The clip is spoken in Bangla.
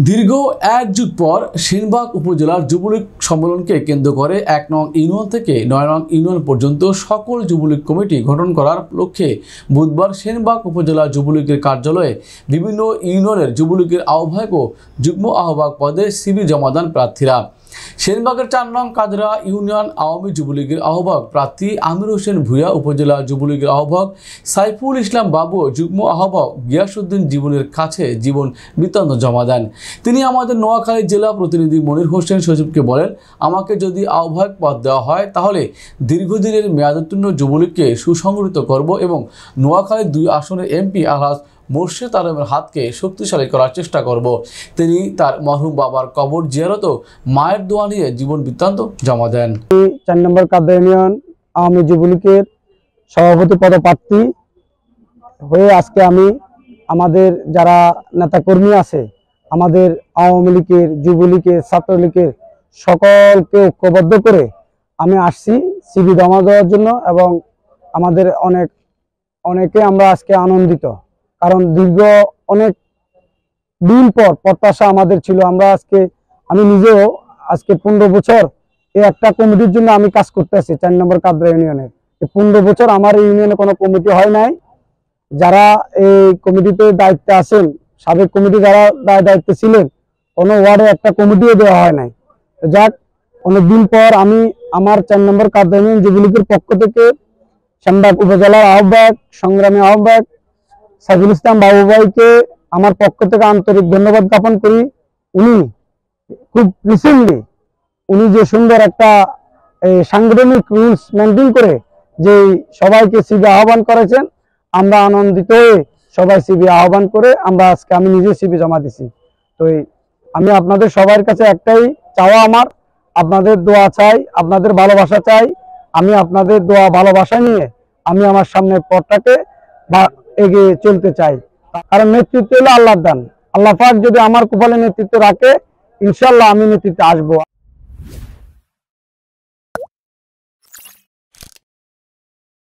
দীর্ঘ এক যুগ পর সেনবাগ উপজেলার যুবলীগ সম্মেলনকে কেন্দ্র করে ১ নং ইউনিয়ন থেকে ৯ নং ইউনিয়ন পর্যন্ত সকল যুবলীগ কমিটি গঠন করার লক্ষ্যে বুধবার সেনবাগ উপজেলা যুবলীগের কার্যালয়ে বিভিন্ন ইউনিয়নের যুবলীগের আহ্বায়ক ও যুগ্ম আহ্বায়ক পদে সিভি জমা দেন প্রার্থীরা। সেনবাগের ৪ নং কাদরা ইউনিয়ন আওয়ামী যুবলীগের আহ্বায়ক প্রার্থী আমির হোসেন ভূঁইয়া, উপজেলা যুবলীগের আহ্বায়ক সাইফুল ইসলাম বাবু, যুগ্ম আহ্বায়ক গিয়াসউদ্দিন জীবনের কাছে জীবন বৃত্তান্ত জমা দেন। তিনি আমাদের নোয়াখালী জেলা প্রতিনিধি মনির হোসেন সজীবকে বলেন, আমাকে যদি আহ্বায়ক পদ দেওয়া হয় তাহলে দীর্ঘদিনের মেয়াদোত্তীর্ণ যুবলীগকে সুসংগঠিত করব এবং নোয়াখালীর ২ আসনের এমপি আলহাজ মোর্শেদ আলমের হাতকে শক্তিশালী করার চেষ্টা করব। তিনি তার মরহুম বাবার কবর জিয়ারত ও মায়ের দোয়া নিয়ে জীবন বৃত্তান্ত জমা দেন। ৪ নম্বর কাদরা ইউনিয়ন আওয়ামী যুবলীগের সভাপতি পদপ্রার্থী হয়ে আজকে আমি আমাদের যারা নেতাকর্মী আছে, আমাদের আওয়ামী লীগের, যুবলীগের, ছাত্রলীগের সকলকে ঐক্যবদ্ধ করে আমি আসছি সিভি জমা দেওয়ার জন্য। এবং আমাদের অনেকে আমরা আজকে আনন্দিত, কারণ দীর্ঘ অনেক দিন পর প্রত্যাশা আমাদের ছিল। আমি নিজেও আজকে ১৫ বছর এই একটা কমিটির জন্য আমি কাজ করতে আসছি ৪ নম্বর কাদরা ইউনিয়নের। ১৫ বছর আমার এই ইউনিয়নে কোনো কমিটি হয় নাই। যারা এই কমিটিতে দায়িত্বে আছেন, সাবেক কমিটি যারা দায়িত্বে ছিলেন, কোনো ওয়ার্ডে একটা কমিটিও দেওয়া হয় নাই। যাক, অনেকদিন পর আমি আমার ৪ নম্বর কাদরা ইউনিয়ন যুবলীগের পক্ষ থেকে সেনবাগ উপজেলার আহ্বায়ক, সংগ্রামী আহ্বায়ক সাইফুল ইসলাম বাবু ভাইকে আমার পক্ষ থেকে আন্তরিক ধন্যবাদ জ্ঞাপন করি। উনি খুব রিসেন্টলি যে সুন্দর একটা সাংগঠনিক রুলস মেনটেন করে যে সবাইকে সিবি আহ্বান করেছেন, আমরা আনন্দিত হয়ে সবাই সিবি আহ্বান করে আমি নিজে সিবি জমা দিছি। তো আমি আপনাদের সবার কাছে একটাই চাওয়া, আমার আপনাদের দোয়া চাই, আপনাদের ভালোবাসা চাই। আমি আপনাদের দোয়া ভালোবাসা নিয়ে আমি আমার সামনের পথটাকে এগিয়ে চলতে চাই। কারণ নেতৃত্ব হলো আল্লাহর দান। আল্লাহ পাক যদি আমার কপালে নেতৃত্ব রাখে, ইনশাল্লাহ আমি নেতৃত্বে আসবো।